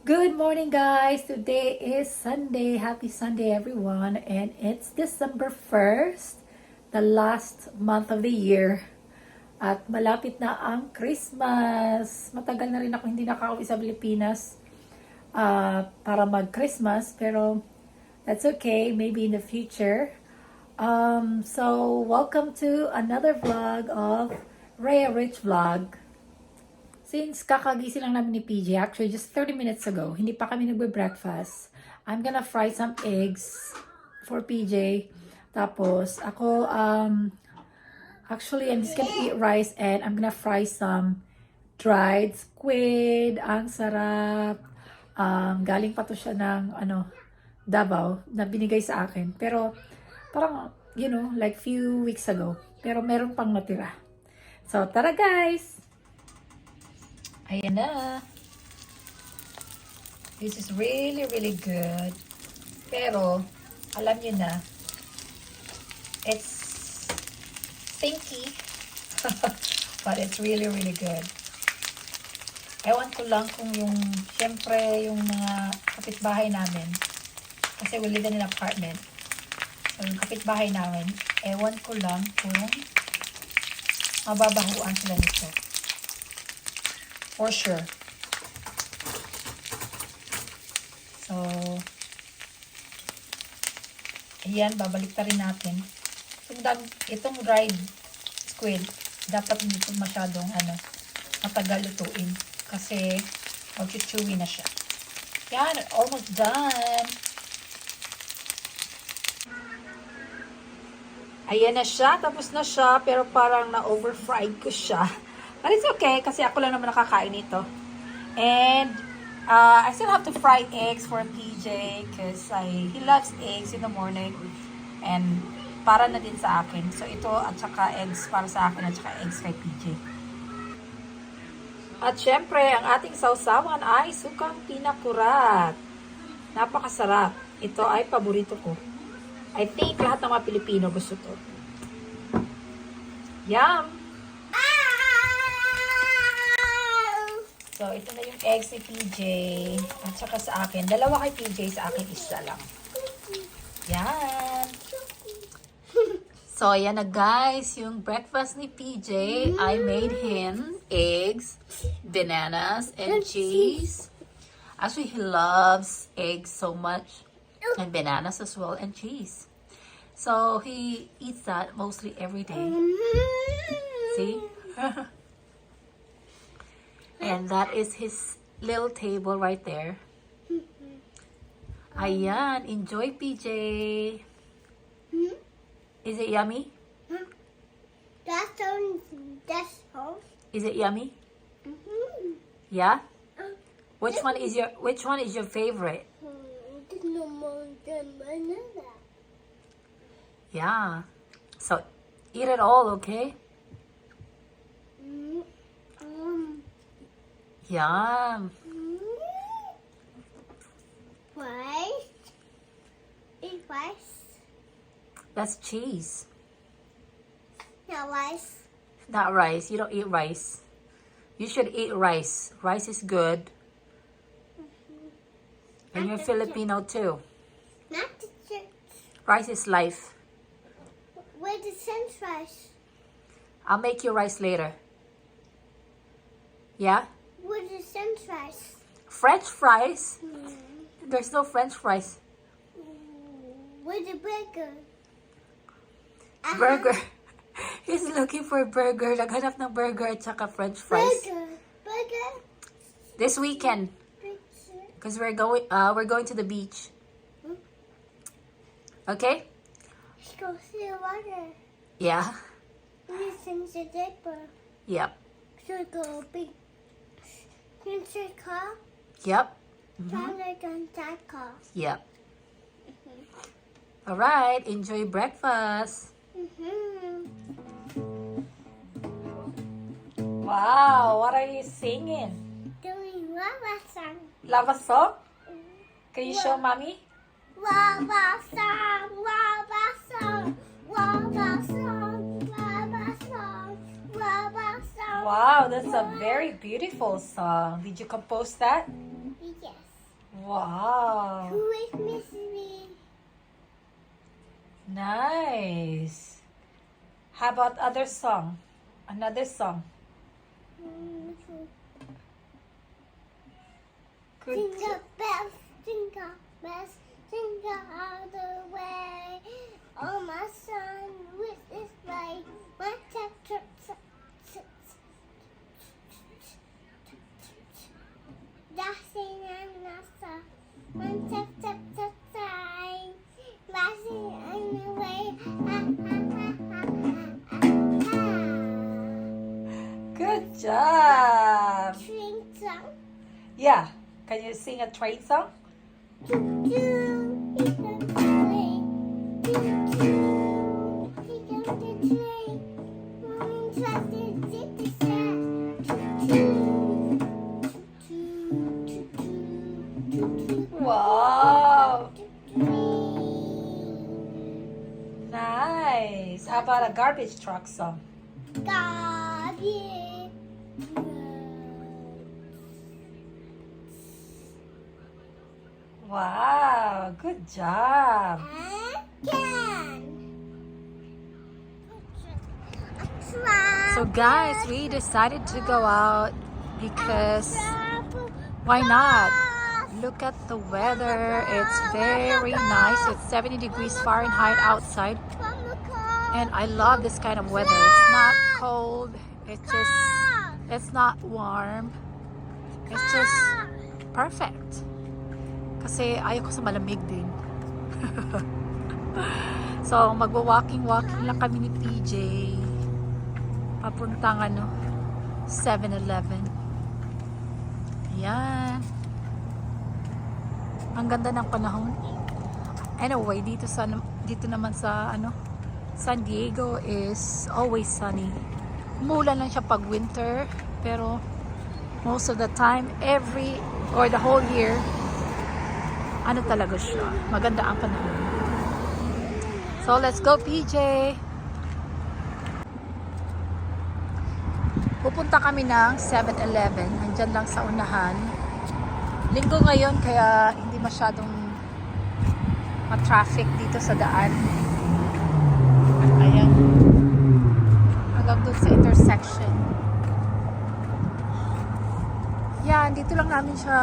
Good morning, guys. Today is Sunday. Happy Sunday, everyone. And it's December 1st, the last month of the year. At malapit na ang Christmas. Matagal na rin ako hindi nakauwi sa Pilipinas para mag-Christmas. Pero that's okay. Maybe in the future. So, welcome to another vlog of Rhea Rich Vlog. Since kakagising lang namin ni PJ, actually just 30 minutes ago, hindi pa kami nagbe-breakfast. I'm gonna fry some eggs for PJ. Tapos, ako, actually, I'm just gonna eat rice and I'm gonna fry some dried squid. Ang sarap. Galing pa to siya ng, Davao, na binigay sa akin. Pero, parang, like few weeks ago. Pero meron pang natira. So, tara guys! Ayan na. This is really, really good. Pero, alam nyo na, it's stinky. But it's really, really good. Ewan ko lang kung syempre, yung mga kapitbahay namin, kasi we live in an apartment. So, yung kapitbahay namin, ewan ko lang kung mababahuan sila nito. For sure. So, ayan, babalik ta rin natin. Itong dried squid, dapat hindi ito masyadong matagal lutuin. Kasi, mag-chewy na siya. Yan, almost done. Ayan na siya, tapos na siya, pero parang na-over-fried ko siya. But it's okay, kasi ako lang naman nakakain nito. And, I still have to fry eggs for PJ, because he loves eggs in the morning. And, para na din sa akin. So, ito at saka eggs para sa akin at saka eggs kay PJ. At syempre, ang ating sausawan ay sukang pinakurat. Napakasarap. Ito ay paborito ko. I think lahat ng mga Pilipino gusto to. Yum! So, ito na yung eggs ni PJ. At saka sa akin. Dalawa kay PJ, sa akin isa lang. Yan. So, yan na guys. Yung breakfast ni PJ, I made him eggs, bananas, and cheese. Actually, he loves eggs so much. And bananas as well, and cheese. So, he eats that mostly every day. See? And that is his little table right there. Ayan, enjoy PJ. Is it yummy? That's all. Is it yummy? Yeah? Which one is your favorite? No more than banana. Yeah. So eat it all, okay? Yum. Rice. Eat rice. That's cheese. No rice. Not rice. You don't eat rice. You should eat rice. Rice is good. And you're Filipino too. Not the chips. Rice is life. Where's the French rice? I'll make you rice later. Yeah? Where's the French rice? French fries? There's no French fries. Where's the burger? Burger. He's looking for burger. Naghanap ng burger at saka French fries. Burger. This weekend. Picture. Because we're going to the beach. Okay? Let's go see the water. Yeah. Listen to the paper. Yep. So go big. Picture car. Yep. Traffic on that car. Yep. Alright. Enjoy breakfast. Wow. What are you singing? Doing lava song. Lava song? Can you show mommy? Lava song. Lava song. Lava song. Lava song. Lava song. Wow, that's a very beautiful song. Did you compose that? Yes. Wow. Who is Miss Me? Nice. How about other song? Another song. Good. Jingle bells, jingle all the way. Oh, my son, with this way. My tractor, dashing and NASA. One tap, tap, tap, time. Dashing on the way. Ha, ha, ha, ha, ha, ha. Good job. Train song. Yeah. Can you sing a train song? Choo choo, here comes the train. Choo choo, here comes the train. Morning traffic, city set. Choo choo, choo choo, choo choo. Wow. Choo. Nice. How about a garbage truck song? Garbage. Wow. Good job. Again. Try. So guys, we decided to go out because why not? Look at the weather. It's very nice. It's 70 degrees Fahrenheit outside. And I love this kind of weather. It's not cold. It's not warm. It's just perfect. Kasi ayoko sa malamig din. So, magwa-walking lang kami ni PJ. Papuntang 7-Eleven. Ayan. Ang ganda ng panahon. Anyway, dito naman sa San Diego is always sunny. Umulan lang siya pag winter, pero most of the time, the whole year, talaga siya. Maganda ang panahon. So, let's go, PJ! Pupunta kami ng 7-Eleven. Nandyan lang sa unahan. Linggo ngayon, kaya hindi masyadong ma-traffic dito sa daan. Ayan. Hanggang doon sa intersection. Yan, dito lang namin siya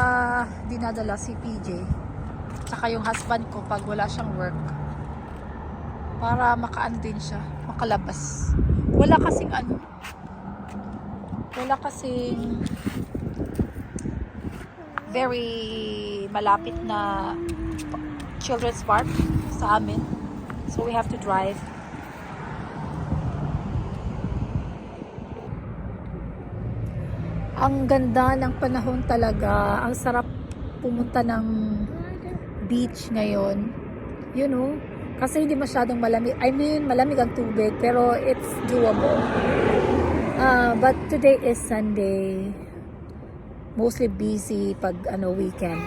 dinadala si PJ. Tsaka yung husband ko pag wala siyang work. Para makaan din siya. Makalabas. Wala kasing very malapit na children's park sa amin. So we have to drive. Ang ganda ng panahon talaga. Ang sarap pumunta ng beach ngayon. You know, kasi hindi masyadong malamig. I mean, malamig ang tubig, pero it's doable. But today is Sunday. Mostly busy pag weekend.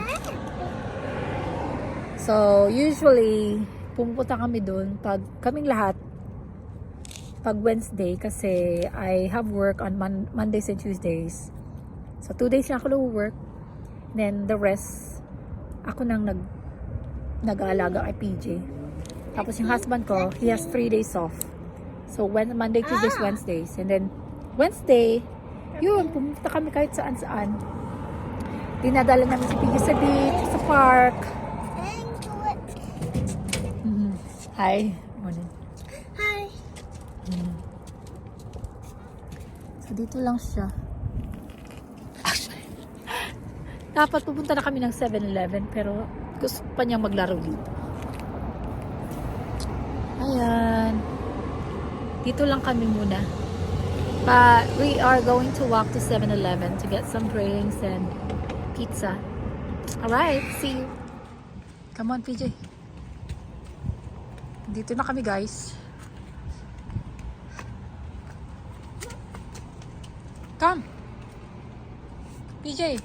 So, usually, pumunta kami doon pag kaming lahat pag Wednesday kasi I have work on Mondays and Tuesdays. So, 2 days na ako work. Then, the rest, ako nang nag-aalaga kay PJ. Tapos yung husband ko, he has 3 days off. So, Monday, Tuesdays, Wednesdays. And then, Wednesday, yun, pumunta kami kahit saan-saan. Dinadala namin si PJ sa beach, sa park. Hi. Morning. Hi. So, dito lang siya. Actually, dapat pupunta na kami ng 7-Eleven pero gusto pa niyang maglaro dito. Ayan. Dito lang kami muna. But we are going to walk to 7-Eleven to get some drinks and pizza. Alright, see you. Come on, PJ. Dito na kami, guys. Come. PJ.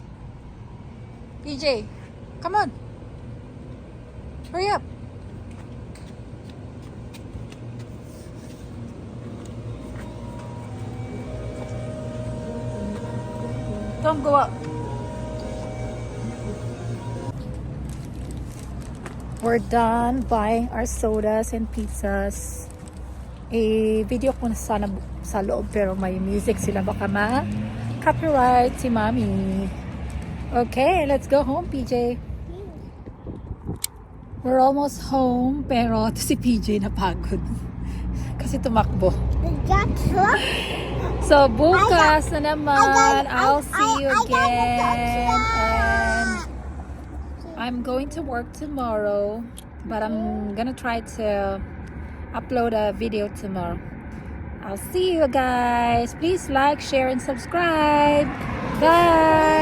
PJ. Come on. Hurry up. Don't go up. we're done buying our sodas and pizzas. Video ko na sana sa loob pero may music sila, baka ma-copyright si Mommy. Okay, let's go home, PJ. We're almost home pero si PJ napagod kasi tumakbo. So bukas na naman, I'll see you again, and I'm going to work tomorrow, but I'm gonna try to upload a video tomorrow. I'll see you guys. Please like, share, and subscribe. Bye.